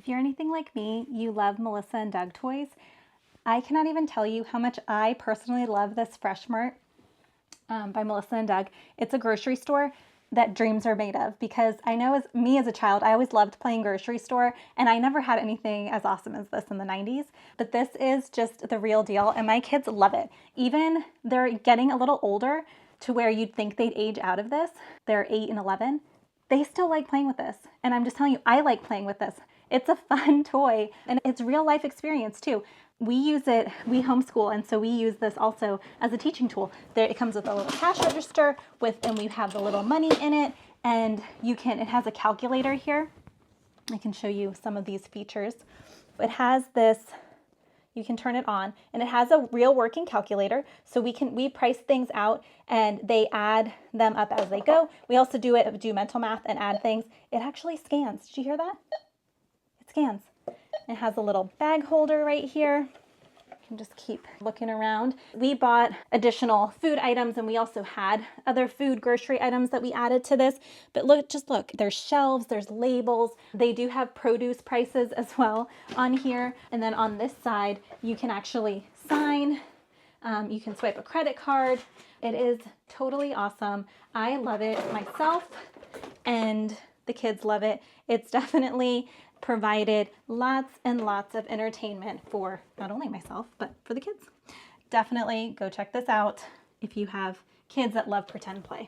If you're anything like me, you love Melissa and Doug toys. I cannot even tell you how much I personally love this Fresh Mart by Melissa and Doug. It's a grocery store that dreams are made of, because I know as a child, I always loved playing grocery store, and I never had anything as awesome as this in the 90s. But this is just the real deal, and my kids love it. Even they're getting a little older to where you'd think they'd age out of this. They're 8 and 11. They still like playing with this. And I'm just telling you, I like playing with this. It's a fun toy, and it's real life experience too. We use it, we homeschool, and so we use this also as a teaching tool. There, it comes with a little cash register and we have the little money in it, and it has a calculator here. I can show you some of these features. It has this, you can turn it on, and it has a real working calculator, so we price things out and they add them up as they go. We also do mental math and add things. It actually scans. Did you hear that? It scans. It has a little bag holder right here. You can just keep looking around. We bought additional food items, and we also had other food grocery items that we added to this. But look, there's shelves, there's labels. They do have produce prices as well on here. And then on this side, you can actually sign. You can swipe a credit card. It is totally awesome. I love it myself, and the kids love it. It's definitely provided lots and lots of entertainment for not only myself, but for the kids. Definitely go check this out if you have kids that love pretend play.